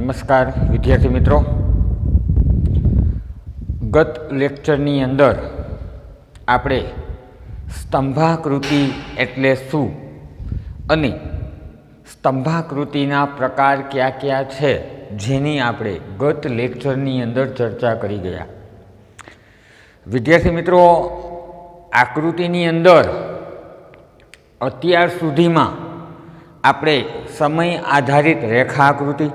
નમસ્કાર વિદ્યાર્થી મિત્રો, ગત લેક્ચરની અંદર આપણે સ્તંભાકૃતિ એટલે શું અને સ્તંભાકૃતિના પ્રકાર કયા કયા છે જેની આપણે ગત લેક્ચરની અંદર ચર્ચા કરી ગયા. વિદ્યાર્થી મિત્રો, આકૃતિની અંદર અત્યાર સુધીમાં આપણે સમય આધારિત રેખા આકૃતિ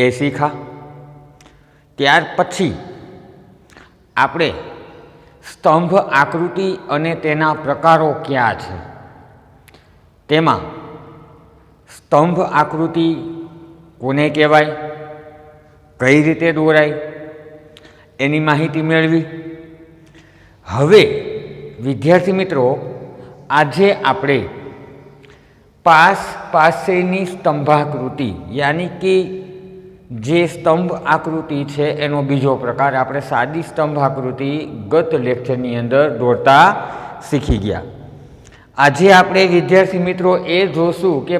એ શીખા. ત્યાર પછી આપણે સ્તંભ આકૃતિ અને તેના પ્રકારો કયા છે, તેમાં સ્તંભ આકૃતિ કોને કહેવાય, કઈ રીતે દોરાય એની માહિતી મેળવી. હવે વિદ્યાર્થી મિત્રો, આજે આપણે પાસેની સ્તંભાકૃતિ યાની કે જે સ્તંભ આકૃતિ છે એનો બીજો પ્રકાર, આપણે સાદી સ્તંભ આકૃતિ ગત લેક્ચરની અંદર દોરતા શીખી ગયા. આજે આપણે વિદ્યાર્થી મિત્રો એ જોશું કે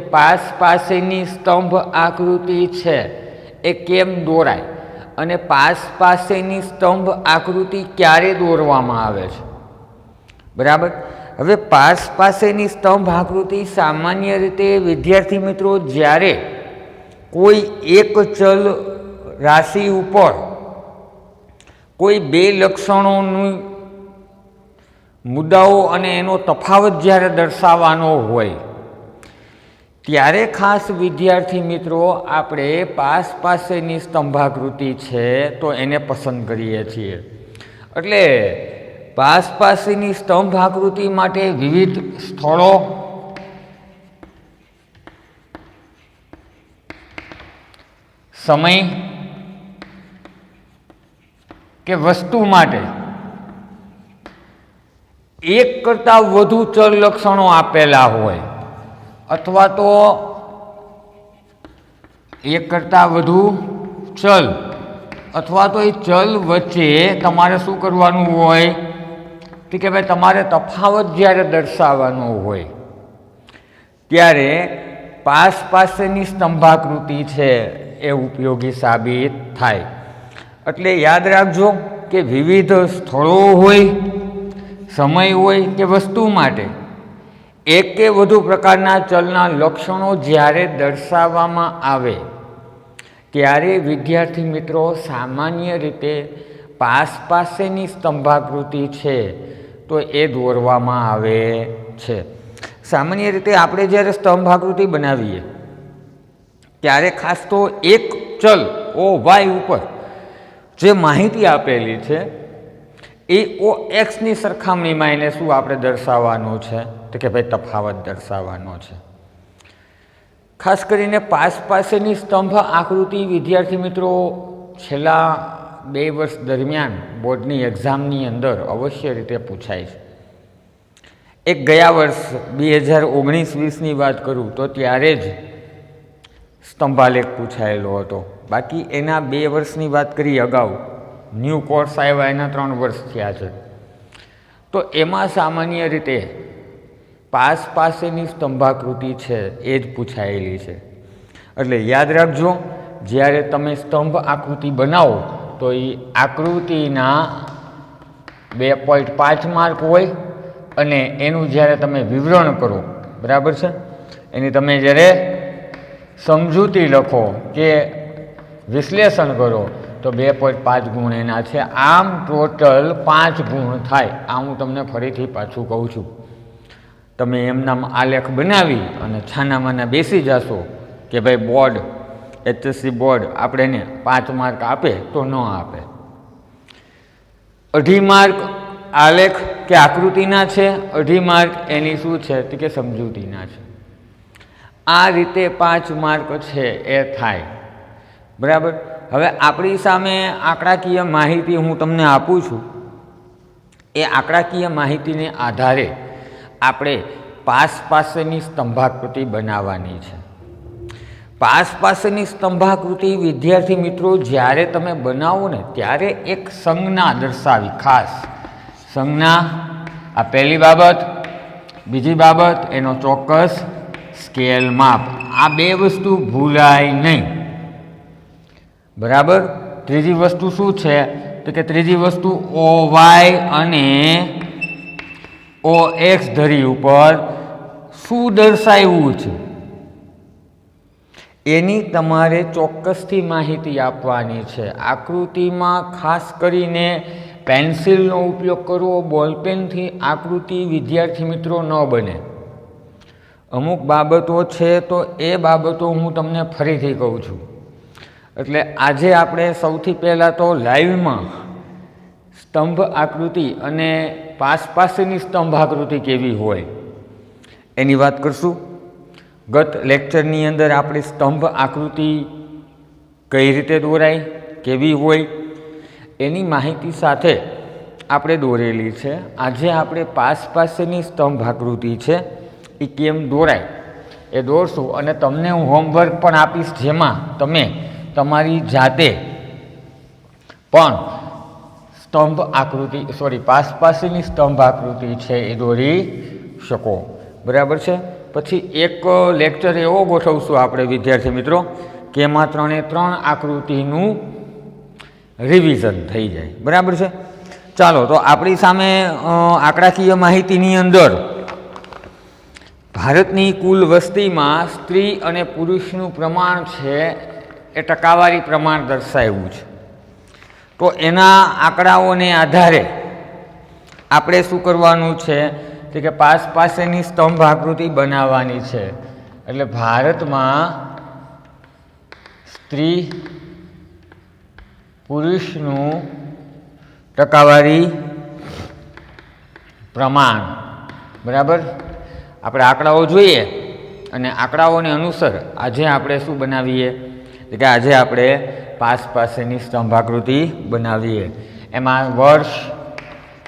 પાસેની સ્તંભ આકૃતિ છે એ કેમ દોરાય અને પાસેની સ્તંભ આકૃતિ ક્યારે દોરવામાં આવે છે. બરાબર. હવે પાસેની સ્તંભ આકૃતિ સામાન્ય રીતે વિદ્યાર્થી મિત્રો જ્યારે કોઈ એક ચલ રાશિ ઉપર કોઈ બે લક્ષણોની મુદ્દાઓ અને એનો તફાવત જ્યારે દર્શાવવાનો હોય ત્યારે ખાસ વિદ્યાર્થી મિત્રો આપણે પાસેની સ્તંભાકૃતિ છે તો એને પસંદ કરીએ છીએ. એટલે પાસેની સ્તંભ આકૃતિ માટે વિવિધ સ્થળો, સમય કે વસ્તુ માટે એક કરતાં વધુ ચલ લક્ષણો આપેલા હોય અથવા તો એક કરતાં વધુ ચલ અથવા તો એ ચલ વચ્ચે તમારે શું કરવાનું હોય કે ભાઈ તમારે તફાવત જ્યારે દર્શાવવાનો હોય ત્યારે પાસેની સ્તંભાકૃતિ છે એ ઉપયોગી સાબિત થાય. એટલે યાદ રાખજો કે વિવિધ સ્થળો હોય, સમય હોય કે વસ્તુ માટે એક કે વધુ પ્રકારના ચલના લક્ષણો જ્યારે દર્શાવવામાં આવે ત્યારે વિદ્યાર્થી મિત્રો સામાન્ય રીતે પાસેની સ્તંભાકૃતિ છે તો એ દોરવામાં આવે છે. સામાન્ય રીતે આપણે જ્યારે સ્તંભાકૃતિ બનાવીએ ત્યારે ખાસ તો એક ચલ ઓ વાય ઉપર જે માહિતી આપેલી છે એ ઓ એક્સની સરખામણીમાં એને શું આપણે દર્શાવવાનું છે તો કે ભાઈ તફાવત દર્શાવવાનો છે. ખાસ કરીને પાસેની સ્તંભ આકૃતિ વિદ્યાર્થી મિત્રો છેલ્લા 2 વર્ષ દરમિયાન બોર્ડની એક્ઝામની અંદર અવશ્ય રીતે પૂછાય છે. એક ગયા વર્ષ 2019-20ની વાત કરું તો ત્યારે જ સ્તંભાલેખ પૂછાયેલો હતો. બાકી એના 2 વર્ષની વાત કરી અગાઉ, ન્યૂ કોર્સ આવ્યા એના 3 વર્ષ થયા છે. તો એમાં સામાન્ય રીતે પાસેની સ્તંભાકૃતિ છે એ જ પૂછાયેલી છે. એટલે યાદ રાખજો, જ્યારે તમે સ્તંભ આકૃતિ બનાવો તો એ આકૃતિના 2.5 માર્ક હોય અને એનું જ્યારે તમે વિવરણ કરો, બરાબર છે, એની તમે જ્યારે સમજૂતી લખો કે વિશ્લેષણ કરો તો 2.5 ગુણ એના છે. આમ ટોટલ 5 ગુણ થાય. આ હું તમને ફરીથી પાછું કહું છું. તમે એમના આલેખ બનાવી અને છાનામાના બેસી જશો કે ભાઈ બોર્ડ, HSC બોર્ડ આપણે એને 5 માર્ક આપે તો ન આપે. 2.5 માર્ક આલેખ કે આકૃતિના છે, 2.5 માર્ક એની શું છે તો કે સમજૂતીના છે. આ રીતે 5 માર્ક છે એ થાય. બરાબર. હવે આપણી સામે આંકડાકીય માહિતી હું તમને આપું છું. એ આંકડાકીય માહિતીને આધારે આપણે પાસેની સ્તંભાકૃતિ બનાવવાની છે. પાસેની સ્તંભાકૃતિ વિદ્યાર્થી મિત્રો જ્યારે તમે બનાવો ને ત્યારે એક સંજ્ઞા દર્શાવી, ખાસ સંજ્ઞા. આ પહેલી બાબત. બીજી બાબત એનો ચોક્કસ સ્કેલ માપ. આ 2 વસ્તુ ભૂલાય નહીં. બરાબર. ત્રીજી વસ્તુ શું છે તો કે ત્રીજી વસ્તુ OY અને OX ધરી ઉપર શું દર્શાવ્યું છે એની તમારે ચોક્કસથી માહિતી આપવાની છે. આકૃતિમાં ખાસ કરીને પેન્સિલનો ઉપયોગ કરવો, બોલપેનથી આકૃતિ વિદ્યાર્થી મિત્રો ન બને. અમુક બાબતો છે તો એ બાબતો હું તમને ફરીથી કહું છું. એટલે આજે આપણે સૌથી પહેલાં તો લાઈવમાં સ્તંભ આકૃતિ અને પાસની સ્તંભ આકૃતિ કેવી હોય એની વાત કરશું. ગત લેક્ચરની અંદર આપણે સ્તંભ આકૃતિ કઈ રીતે દોરાય, કેવી હોય એની માહિતી સાથે આપણે દોરેલી છે. આજે આપણે પાસની સ્તંભ આકૃતિ છે એ કેમ દોરાય એ દોરશું અને તમને હું હોમવર્ક પણ આપીશ, જેમાં તમે તમારી જાતે પણ સ્તંભ આકૃતિ પાસની સ્તંભ આકૃતિ છે એ દોરી શકો. બરાબર છે. પછી એક લેક્ચર એવો ગોઠવશું આપણે વિદ્યાર્થી મિત્રો કે એમાં 3 આકૃતિનું રિવિઝન થઈ જાય. બરાબર છે. ચાલો, તો આપણી સામે આંકડાકીય માહિતીની અંદર ભારતની કુલ વસ્તીમાં સ્ત્રી અને પુરુષનું પ્રમાણ છે એ ટકાવારી પ્રમાણ દર્શાવ્યું છે. તો એના આંકડાઓને આધારે આપણે શું કરવાનું છે કે પાસેની સ્તંભ આકૃતિ બનાવવાની છે. એટલે ભારતમાં સ્ત્રી પુરુષનું ટકાવારી પ્રમાણ. બરાબર. આપણે આંકડાઓ જોઈએ અને આંકડાઓને અનુસાર આજે આપણે શું બનાવીએ કે આજે આપણે પાસેની સ્તંભ આકૃતિ બનાવીએ.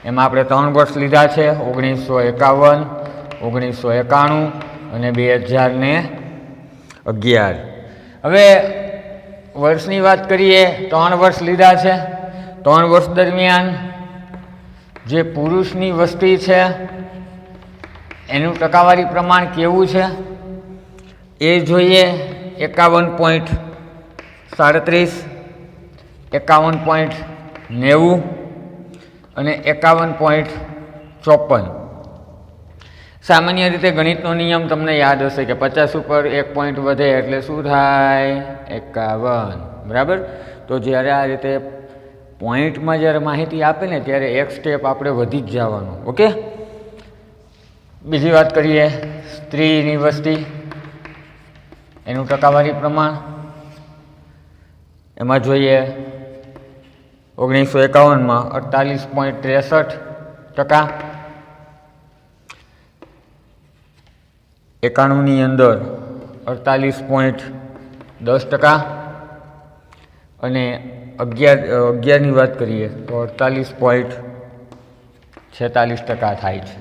એમાં આપણે 3 વર્ષ લીધા છે, 1951, 1991 અને 2011. હવે વર્ષની વાત કરીએ, 3 વર્ષ લીધા છે. 3 વર્ષ દરમિયાન જે પુરુષની વસ્તી છે એનું ટકાવારી પ્રમાણ કેવું છે એ જોઈએ. 51.37, 51.90 અને 51.54. સામાન્ય રીતે ગણિતનો નિયમ તમને યાદ હશે કે 50 ઉપર 1 પોઈન્ટ વધે એટલે શું થાય? 51. બરાબર. તો જ્યારે આ રીતે પોઈન્ટમાં જ્યારે માહિતી આપે ને ત્યારે એક સ્ટેપ આપણે વધી જ જવાનું. ઓકે. બીજી વાત કરીએ, સ્ત્રીની વસ્તી એનું ટકાવારી પ્રમાણ. એમાં જોઈએ 1951માં 48.63%, 91ની અંદર 48.10% અને 11ની વાત કરીએ તો 48.46% થાય છે.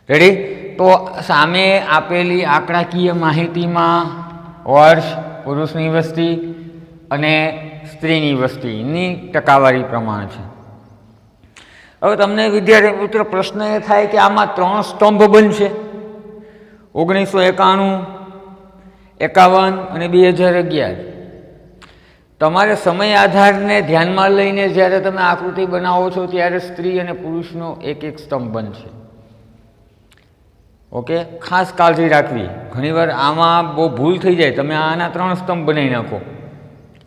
રેડી. તો સામે આપેલી આંકડાકીય માહિતીમાં વર્ષ, પુરુષની વસ્તી અને સ્ત્રીની વસ્તીની ટકાવારી પ્રમાણ છે. હવે તમને વિદ્યાર્થી મિત્ર પ્રશ્ન એ થાય કે આમાં 3 સ્તંભ બનશે, 1991, 51 અને 2011. તમારે સમય આધારને ધ્યાનમાં લઈને જ્યારે તમે આકૃતિ બનાવો છો ત્યારે સ્ત્રી અને પુરુષનો એક સ્તંભ બનશે. ઓકે. ખાસ કાળજી રાખવી. ઘણીવાર આમાં બહુ ભૂલ થઈ જાય, તમે આના 3 સ્તંભ બનાવી નાખો,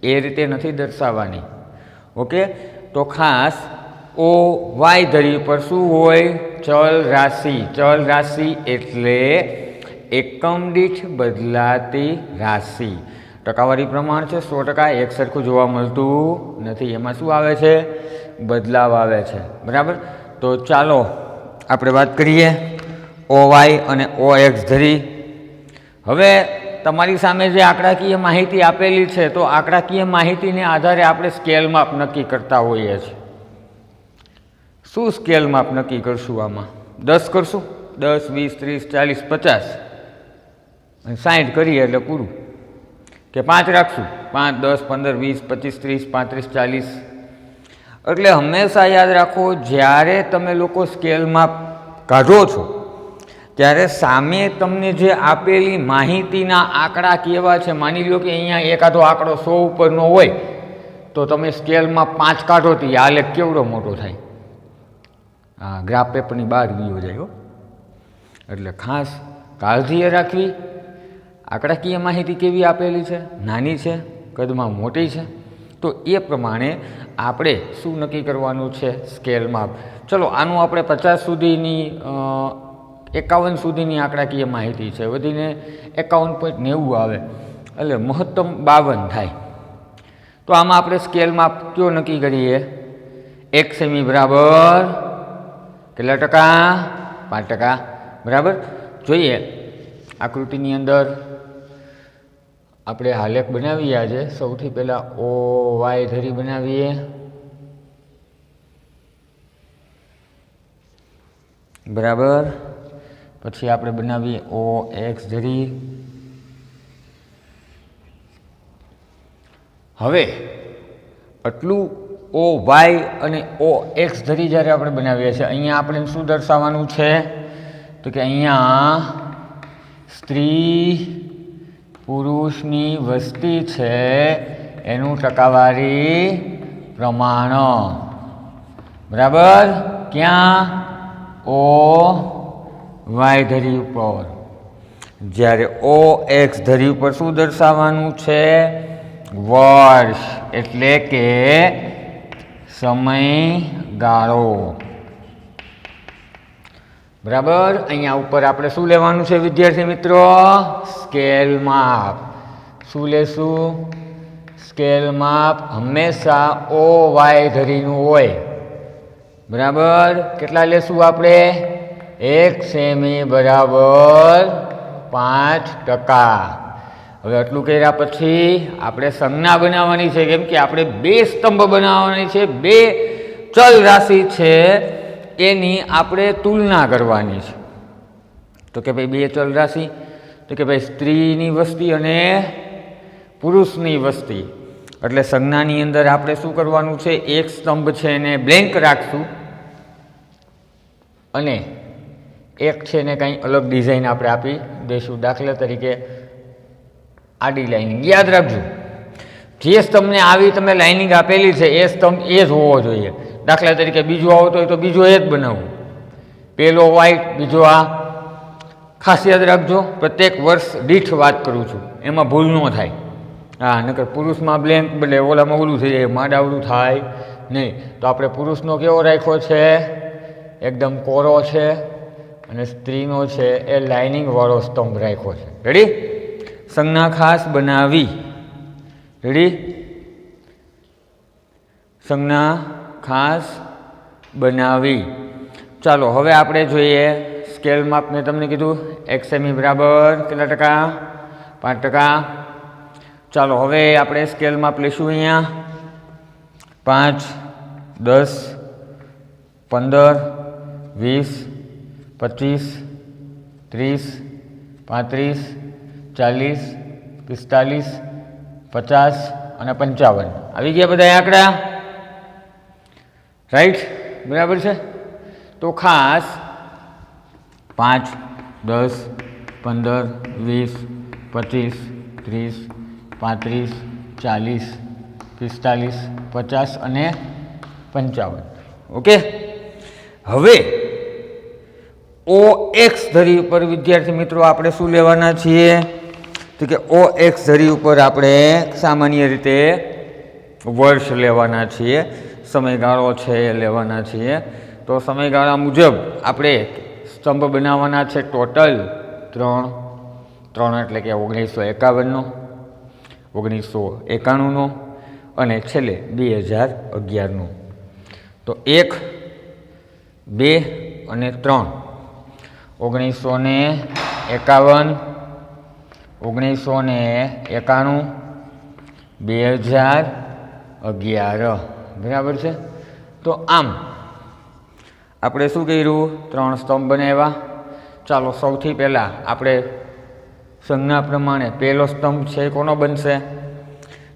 એ રીતે નથી દર્શાવવાની. ઓકે. તો ખાસ OY ધરી પર શું હોય? ચલ રાશિ. ચલ રાશિ એટલે એકમ દીઠ બદલાતી રાશિ. ટકાવારી પ્રમાણ છે 100%, એક સરખું જોવા મળતું નથી. એમાં શું આવે છે? બદલાવ આવે છે. બરાબર. તો ચાલો આપણે વાત કરીએ OY અને OX ધરી. હવે તમારી સામે જે આંકડાકીય માહિતી આપેલી છે તો આંકડાકીય માહિતીને આધારે આપણે સ્કેલ માપ નક્કી કરતા હોઈએ છીએ. શું સ્કેલ માપ નક્કી કરશું? આમાં 10 કરશું. 10, 20, 30, 40, 50 અને 60 કરીએ એટલે પૂરું. કે 5 રાખશું? 5, 10, 15, 20, 25, 30, 35, 40. એટલે હંમેશા યાદ રાખો, જ્યારે તમે લોકો સ્કેલ માપ કાઢો છો ત્યારે સામે તમને જે આપેલી માહિતીના આંકડા કેવા છે, માની લો કે અહીંયા એકાદો આંકડો 100 ઉપરનો હોય તો તમે સ્કેલમાં 5 કાઢો તો આ લેખ કેવડો મોટો થાય. હા, ગ્રાફ પેપરની બહાર ગયો જાય. એટલે ખાસ કાળજી રાખવી. આંકડાકીય માહિતી કેવી આપેલી છે? નાની છે, કદમાં મોટી છે. તો એ પ્રમાણે આપણે શું નક્કી કરવાનું છે? સ્કેલ માપ. ચલો, આનું આપણે 50 સુધીની 51 સુધીની આંકડાકીય માહિતી છે, વધીને 51.90 આવે, એટલે મહત્તમ 52 થાય. તો આમાં આપણે સ્કેલ માપ કયો નક્કી કરીએ? 1 સેમી બરાબર કેટલા ટકા? 5%. બરાબર. જોઈએ આકૃતિની અંદર આપણે આલેખ બનાવીએ. આજે સૌથી પહેલાં OY ધરી બનાવીએ. બરાબર. પછી આપણે બનાવીએ OX ધરી. હવે આટલું OY અને OX ધરી જ્યારે આપણે બનાવીએ છીએ, અહીંયા આપણે શું દર્શાવવાનું છે? તો કે અહીંયા સ્ત્રી પુરુષની વસ્તી છે એનું ટકાવારી પ્રમાણ. બરાબર. ક્યાં? OY ધરી ઉપર. જ્યારે OX ધરી ઉપર શું દર્શાવવાનું છે? વર્ષ, એટલે કે સમયગાળો. બરાબર. અહીંયા ઉપર આપણે શું લેવાનું છે વિદ્યાર્થી મિત્રો? સ્કેલ માપ. શું લેશું? સ્કેલ માપ હંમેશા OY ધરીનું હોય. બરાબર. કેટલા લેશું આપણે? 1 સેમી બરાબર 5%. હવે આટલું કર્યા પછી આપણે સંજ્ઞા બનાવવાની છે, કેમ કે આપણે 2 સ્તંભ બનાવવાની છે. 2 ચલ રાશિ છે એની આપણે તુલના કરવાની છે. તો કે ભાઈ 2 ચલ રાશિ, તો કે ભાઈ સ્ત્રીની વસ્તી અને પુરુષની વસ્તી. એટલે સંજ્ઞાની અંદર આપણે શું કરવાનું છે? એક સ્તંભ છે એને બ્લેન્ક રાખશું અને એક છે ને કંઈ અલગ ડિઝાઇન આપણે આપી દઈશું. દાખલા તરીકે આડી લાઇનિંગ. યાદ રાખજો, જે સ્તંભને આવી તમે લાઇનિંગ આપેલી છે એ સ્તંભ એ જ હોવો જોઈએ. દાખલા તરીકે બીજો આવતો હોય તો બીજો એ જ બનાવવું. પહેલો વ્હાઇટ, બીજો આ. ખાસ યાદ રાખજો, પ્રત્યેક વર્ષ દીઠ વાત કરું છું, એમાં ભૂલ ન થાય. હા, નકર પુરુષમાં બ્લેન્ક બદલે ઓલામાં ઓલું થઈ જાય, માડાવડું થાય નહીં. તો આપણે પુરુષનો કેવો રાખ્યો છે? એકદમ કોરો છે. અને સ્ત્રીનો છે એ લાઇનિંગવાળો સ્તંભ રાખ્યો છે. રેડી? સંજ્ઞા ખાસ બનાવી. રેડી? સંજ્ઞા ખાસ બનાવી. ચાલો હવે આપણે જોઈએ સ્કેલ માપ. મેં તમને કીધું 1 સેમી બરાબર કેટલા ટકા? 5%. ચાલો હવે આપણે સ્કેલ માપ લઈશું. અહીંયા 5, 10, 15, 20, 25, 30, 35, 40, 45, 50 અને 55. આવી ગયા બધા આંકડા? રાઈટ? બરાબર છે. તો ખાસ 5, 10, 15, 20, 25, 30, 35, 40, 45, 50 અને 55. ઓકે. હવે OX ધરી ઉપર વિદ્યાર્થી મિત્રો આપણે શું લેવાના છીએ? તો કે OX ધરી ઉપર આપણે સામાન્ય રીતે વર્ષ લેવાના છીએ, સમયગાળો છે એ લેવાના છીએ. તો સમયગાળા મુજબ આપણે સ્તંભ બનાવવાના છે ટોટલ 3 એટલે કે 1951નો, 1991નો અને છેલ્લે 2011નો. તો 1, 2 અને 3 1951, 1991, 2011. બરાબર છે. તો આમ આપણે શું કર્યું? 3 સ્તંભ બનાવ્યા. ચાલો સૌથી પહેલાં આપણે સંજ્ઞા પ્રમાણે પહેલો સ્તંભ છે કોનો બનશે?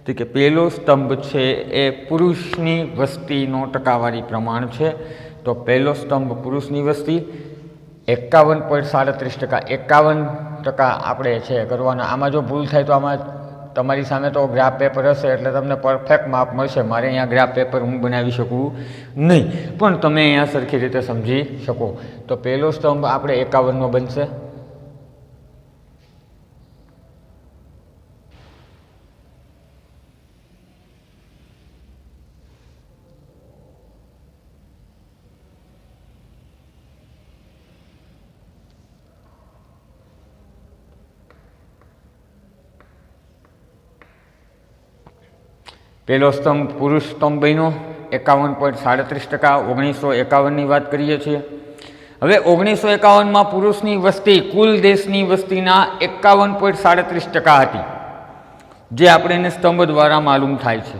તો કે પહેલો સ્તંભ છે એ પુરુષની વસ્તીનો ટકાવારી પ્રમાણ છે. તો પહેલો સ્તંભ પુરુષની વસ્તી 51.37%. 51% આપણે છે કરવાના. આમાં જો ભૂલ થાય તો આમાં તમારી સામે તો ગ્રાફ પેપર હશે એટલે તમને પરફેક્ટ માપ મળશે. મારે અહીંયા ગ્રાફ પેપર હું બનાવી શકું નહીં, પણ તમે અહીંયા સરખી રીતે સમજી શકો. તો પહેલો સ્તંભ આપણે 51નો બનશે. પહેલો સ્તંભ પુરુષ સ્તંભ બન્યો 51.37%. 1951ની વાત કરીએ છીએ. હવે 1951માં પુરુષની વસ્તી કુલ દેશની વસ્તીના 51.37% હતી, જે આપણે એને સ્તંભ દ્વારા માલુમ થાય છે.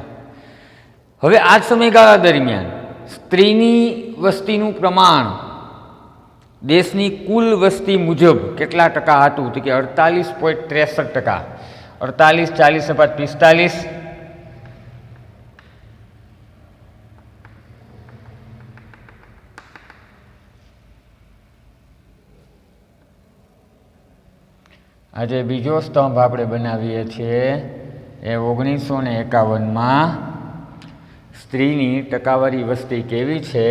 હવે આ સમયગાળા દરમિયાન સ્ત્રીની વસ્તીનું પ્રમાણ દેશની કુલ વસ્તી મુજબ કેટલા ટકા હતું? તો કે 48.63%. 48, 40 બાદ 45. આજે બીજો સ્તંભ આપણે બનાવીએ છીએ એ 1951માં સ્ત્રીની ટકાવારી વસ્તી કેવી છે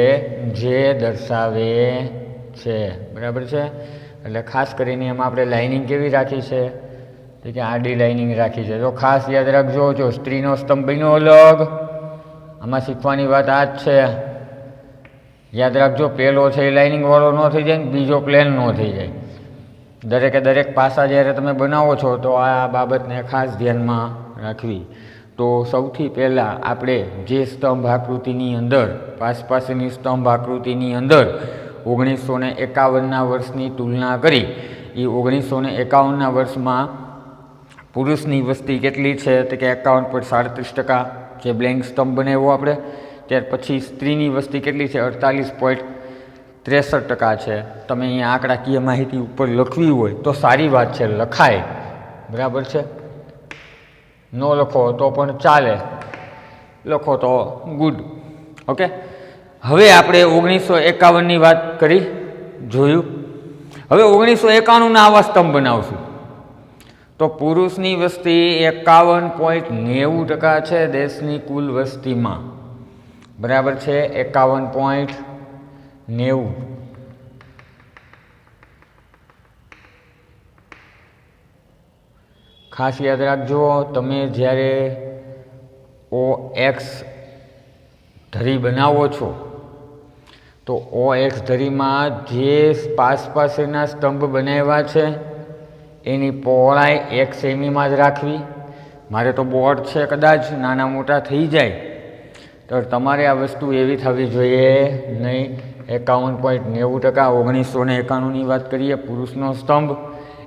જે દર્શાવે છે. બરાબર છે. એટલે ખાસ કરીને એમાં આપણે લાઇનિંગ કેવી રાખી છે? તો કે આડી લાઇનિંગ રાખી છે. તો ખાસ યાદ રાખજો, જો સ્ત્રીનો સ્તંભ બન્યો અલગ, આમાં શીખવાની વાત આ જ છે. યાદ રાખજો, પહેલો છે એ લાઇનિંગવાળો ન થઈ જાય ને બીજો પ્લેન ન થઈ જાય. દરેકે દરેક પાસા જ્યારે તમે બનાવો છો તો આ બાબતને ખાસ ધ્યાનમાં રાખવી. તો સૌથી પહેલાં આપણે જે સ્તંભ આકૃતિની અંદર પાસેની સ્તંભ આકૃતિની અંદર 1951ના વર્ષની તુલના કરી, એ 1951ના વર્ષમાં પુરુષની વસ્તી કેટલી છે? તો કે 51.37%, જે બ્લેન્ક સ્તંભ બનાવ્યો આપણે. ત્યાર પછી સ્ત્રીની વસ્તી કેટલી છે? 48.63% છે. તમે અહીંયા આંકડાકીય માહિતી ઉપર લખવી હોય તો સારી વાત છે, લખાય. બરાબર છે. ન લખો તો પણ ચાલે, લખો તો ગુડ. ઓકે. હવે આપણે 1951ની વાત કરી, જોયું. હવે 1991ના આવા સ્તંભ બનાવશું. તો પુરુષની વસ્તી 51.90% છે દેશની કુલ વસ્તીમાં. બરાબર છે. 51.90. ખાસ યાદ રાખજો, તમે જ્યારે OX ધરી બનાવો છો તો OX ધરીમાં જે પાસેના સ્તંભ બનાવ્યા છે એની પહોળાઈ 1 સેમીમાં જ રાખવી. મારે તો બોર્ડ છે, કદાચ નાના મોટા થઈ જાય તો તમારે આ વસ્તુ એવી થવી જોઈએ નહીં. 51.90%. 1991ની વાત કરીએ પુરુષનો સ્તંભ,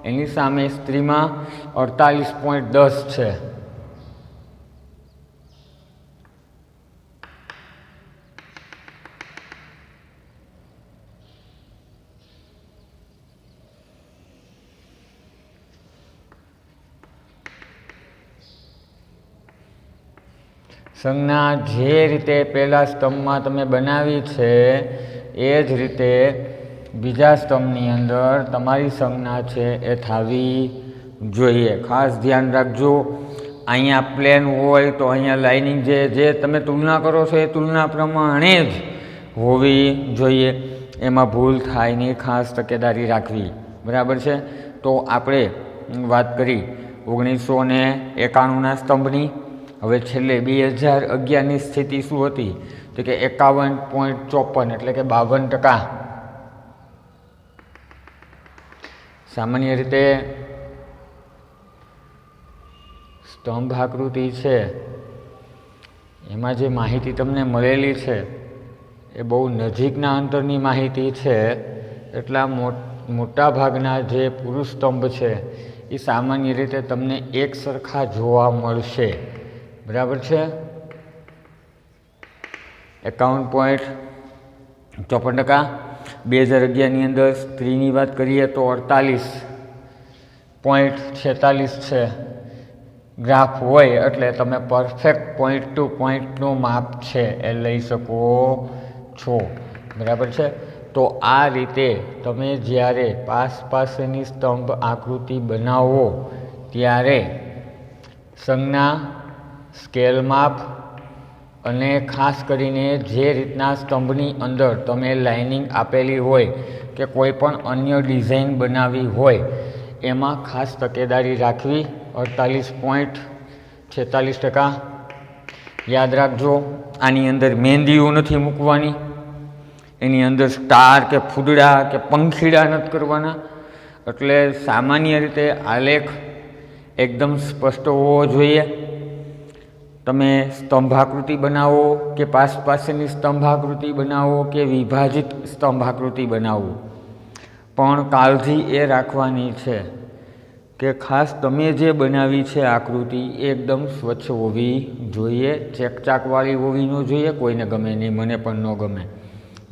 એની સામે સ્ત્રીમાં 48.10 છે. સંજ્ઞા જે રીતે પહેલા સ્તંભમાં તમે બનાવી છે એ જ રીતે બીજા સ્તંભની અંદર તમારી સંજ્ઞા છે એ થવી જોઈએ. ખાસ ધ્યાન રાખજો, અહીંયા પ્લેન હોય તો અહીંયા લાઇનિંગ જે તમે તુલના કરો છો એ તુલના પ્રમાણે જ હોવી જોઈએ. એમાં ભૂલ થાય નહીં, ખાસ તકેદારી રાખવી. બરાબર છે. તો આપણે વાત કરી 1991ના સ્તંભની. હવે છેલ્લે 2011ની સ્થિતિ શું હતી? તો કે 51.54 એટલે કે 52%. સામાન્ય રીતે સ્તંભ આકૃતિ છે એમાં જે માહિતી તમને મળેલી છે એ બહુ નજીકના અંતરની માહિતી છે. એટલા મોટા ભાગના જે પુરુષ સ્તંભ છે એ સામાન્ય રીતે તમને એક સરખા જોવા મળશે. બરાબર છે. 51.54%. 2011ની અંદર સ્ત્રીની વાત કરીએ તો 48.46 છે. ગ્રાફ હોય એટલે તમે પરફેક્ટ પોઈન્ટ ટુ પોઈન્ટનું માપ છે એ લઈ શકો છો. બરાબર છે. તો આ રીતે તમે જ્યારે પાસેની સ્તંભ આકૃતિ બનાવો ત્યારે સંજ્ઞા, સ્કેલ માપ અને ખાસ કરીને જે રીતના સ્તંભની અંદર તમે લાઇનિંગ આપેલી હોય કે કોઈ પણ અન્ય ડિઝાઇન બનાવી હોય એમાં ખાસ તકેદારી રાખવી. 48.46% યાદ રાખજો. આની અંદર મહેંદીઓ નથી મૂકવાની, એની અંદર સ્ટાર કે ફૂદડા કે પંખીડા નથી કરવાના. એટલે સામાન્ય રીતે આલેખ એકદમ સ્પષ્ટ હોવો જોઈએ. તમે સ્તંભાકૃતિ બનાવો કે પાસેની સ્તંભાકૃતિ બનાવો કે વિભાજિત સ્તંભાકૃતિ બનાવો, પણ કાળજી એ રાખવાની છે કે ખાસ તમે જે બનાવી છે આકૃતિ એકદમ સ્વચ્છ હોવી જોઈએ. ચેકચાકવાળી હોવી ન જોઈએ. કોઈને ગમે નહીં, મને પણ ન ગમે,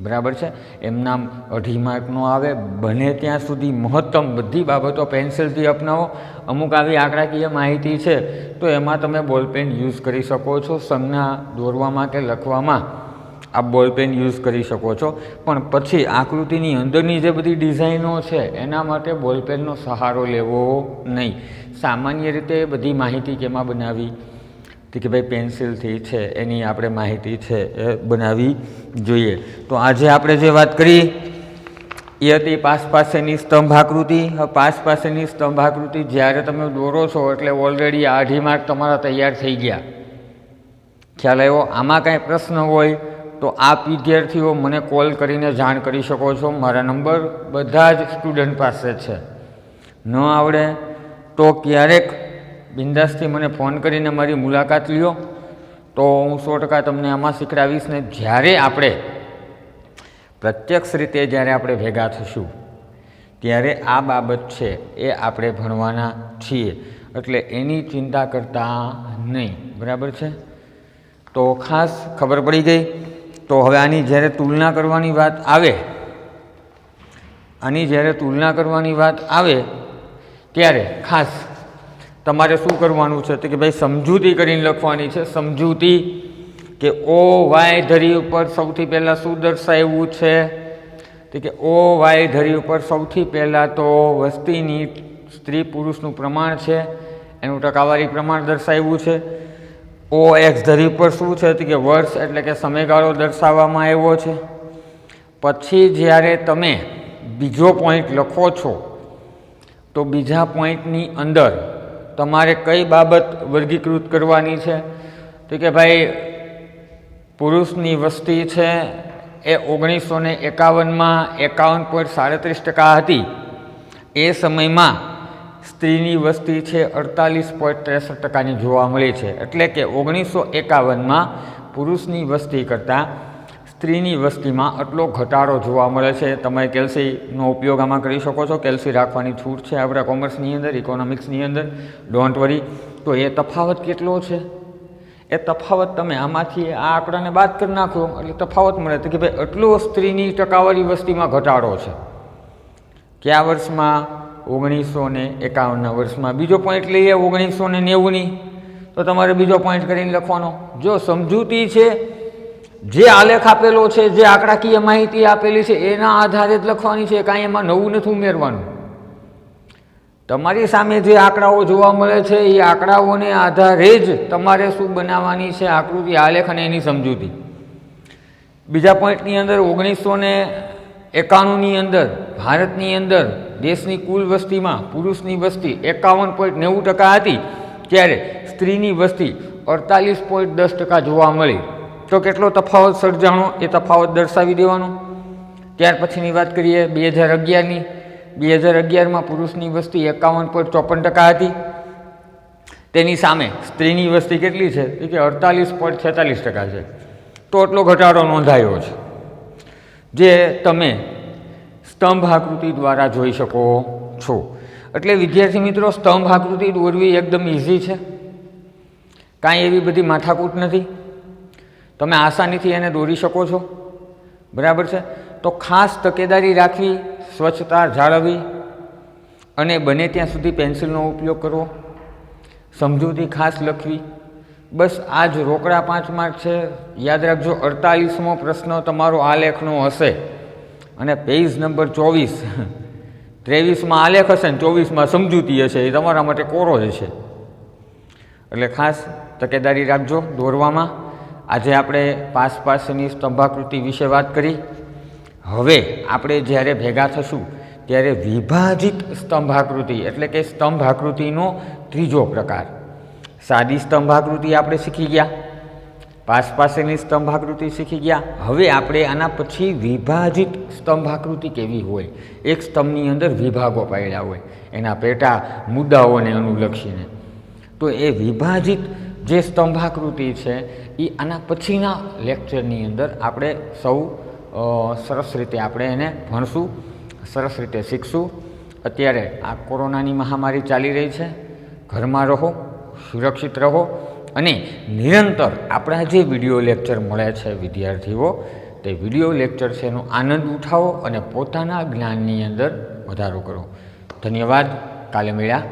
બરાબર છે. એમના 2.5 માર્ક ન આવે. બને ત્યાં સુધી મહત્તમ બધી બાબતો પેન્સિલથી અપનાવો. અમુક આવી આંકડાકીય માહિતી છે તો એમાં તમે બોલપેન યુઝ કરી શકો છો. સંજ્ઞા દોરવામાં કે લખવામાં આ બોલપેન યુઝ કરી શકો છો, પણ પછી આકૃતિની અંદરની જે બધી ડિઝાઇનો છે એના માટે બોલપેનનો સહારો લેવો નહીં. સામાન્ય રીતે બધી માહિતી કેમાં બનાવી કે ભાઈ પેન્સિલથી છે, એની આપણે માહિતી છે એ બનાવવી જોઈએ. તો આજે આપણે જે વાત કરી એ હતી પાસેની સ્તંભાકૃતિ. પાસેની સ્તંભાકૃતિ જ્યારે તમે દોરો છો એટલે ઓલરેડી 2.5 માર્ક તમારા તૈયાર થઈ ગયા. ખ્યાલ આવ્યો? આમાં કાંઈ પ્રશ્ન હોય તો આપ વિદ્યાર્થીઓ મને કોલ કરીને જાણ કરી શકો છો. મારા નંબર બધા જ સ્ટુડન્ટ પાસે છે. ન આવડે તો ક્યારેક બિંદાસથી મને ફોન કરીને મારી મુલાકાત લ્યો તો હું 100% તમને આમાં શીખડાવીશ. ને જ્યારે આપણે પ્રત્યક્ષ રીતે જ્યારે આપણે ભેગા થશું ત્યારે આ બાબત છે એ આપણે ભણવાના છીએ, એટલે એની ચિંતા કરતા નહીં, બરાબર છે. તો ખાસ ખબર પડી ગઈ. તો હવે આની જ્યારે તુલના કરવાની વાત આવે ત્યારે ખાસ તમારે શું કરવાનું છે તો કે ભાઈ સમજૂતી કરીને લખવાની છે. સમજૂતી કે ઓ વાય ધરી ઉપર સૌથી પહેલાં શું દર્શાવ્યું છે તો કે ઓ વાય ધરી ઉપર સૌથી પહેલાં તો વસ્તીની સ્ત્રી પુરુષનું પ્રમાણ છે, એનું ટકાવારી પ્રમાણ દર્શાવ્યું છે. ઓ એક્સ ધરી ઉપર શું છે તો કે વર્ષ એટલે કે સમયગાળો દર્શાવવામાં આવ્યો છે. પછી જ્યારે તમે બીજો પોઈન્ટ લખો છો તો બીજા પોઈન્ટની અંદર તમારે કઈ બાબત વર્ગીકૃત કરવાની છે તો કે ભાઈ પુરુષની વસ્તી છે એ 1951માં 51.37% હતી. એ સમયમાં સ્ત્રીની વસ્તી છે 48.63%ની જોવા મળી છે. એટલે કે 1951માં પુરુષની વસ્તી કરતાં સ્ત્રીની વસ્તીમાં આટલો ઘટાડો જોવા મળે છે. તમે કેલ્સીનો ઉપયોગ આમાં કરી શકો છો. કેલ્સી રાખવાની છૂટ છે આપણા કોમર્સની અંદર, ઇકોનોમિક્સની અંદર, ડોન્ટ વરી. તો એ તફાવત કેટલો છે એ તફાવત તમે આમાંથી આ આંકડાને બાદ કરી નાખો એટલે તફાવત મળે તો કે ભાઈ આટલો સ્ત્રીની ટકાવારી વસ્તીમાં ઘટાડો છે. કયા વર્ષમાં? 1951ના વર્ષમાં. બીજો પોઈન્ટ લઈએ 1990ની, તો તમારે બીજો પોઈન્ટ કરીને લખવાનો. જો સમજૂતી છે, જે આલેખ આપેલો છે, જે આંકડાકીય માહિતી આપેલી છે એના આધારે જ લખવાની છે. કાંઈ એમાં નવું નથી ઉમેરવાનું. તમારી સામે જે આંકડાઓ જોવા મળે છે એ આંકડાઓને આધારે જ તમારે શું બનાવવાની છે આકૃતિ, આલેખ અને એની સમજૂતી. બીજા પોઈન્ટની અંદર 1991ની અંદર ભારતની અંદર દેશની કુલ વસ્તીમાં પુરુષની વસ્તી 51.90% હતી, ત્યારે સ્ત્રીની વસ્તી 48.10% જોવા મળી. તો કેટલો તફાવત સર્જાણો એ તફાવત દર્શાવી દેવાનો. ત્યાર પછીની વાત કરીએ 2011ની. 2011માં પુરુષની વસ્તી 51.54% હતી. તેની સામે સ્ત્રીની વસ્તી કેટલી છે તો કે 48.46% છે. તો એટલો ઘટાડો નોંધાયો છે, જે તમે સ્તંભ આકૃતિ દ્વારા જોઈ શકો છો. એટલે વિદ્યાર્થી મિત્રો, સ્તંભ આકૃતિ દોરવી એકદમ ઇઝી છે. કાંઈ એવી બધી માથાકૂટ નથી. તમે આસાનીથી એને દોરી શકો છો, બરાબર છે. તો ખાસ તકેદારી રાખવી, સ્વચ્છતા જાળવવી અને બને ત્યાં સુધી પેન્સિલનો ઉપયોગ કરવો. સમજૂતી ખાસ લખવી. બસ આ જ રોકડા 5 માર્ક છે. યાદ રાખજો, 48મો પ્રશ્ન તમારો આલેખનો હશે અને પેજ નંબર 24. 23માં આલેખ હશે ને 24માં સમજૂતી હશે. એ તમારા માટે કોરો જ છે. એટલે ખાસ તકેદારી રાખજો દોરવામાં. આજે આપણે પાસની સ્તંભાકૃતિ વિશે વાત કરી. હવે આપણે જ્યારે ભેગા થશું ત્યારે વિભાજિત સ્તંભાકૃતિ એટલે કે સ્તંભાકૃતિનો ત્રીજો પ્રકાર. સાદી સ્તંભાકૃતિ આપણે શીખી ગયા, પાસેની સ્તંભાકૃતિ શીખી ગયા. હવે આપણે આના પછી વિભાજિત સ્તંભાકૃતિ કેવી હોય, એક સ્તંભની અંદર વિભાગો પાડ્યા હોય એના પેટા મુદ્દાઓને અનુલક્ષીને, તો એ વિભાજિત જે સ્તંભાકૃતિ છે એ આના પછીના લેક્ચરની અંદર આપણે સૌ સરસ રીતે આપણે એને ભણશું, સરસ રીતે શીખશું. અત્યારે આ કોરોનાની મહામારી ચાલી રહી છે, ઘરમાં રહો, સુરક્ષિત રહો અને નિરંતર આપણા જે વિડીયો લેક્ચર મળે છે વિદ્યાર્થીઓ, તે વિડીયો લેક્ચર છે એનો આનંદ ઉઠાવો અને પોતાના જ્ઞાનની અંદર વધારો કરો. ધન્યવાદ. કાલે મળ્યા.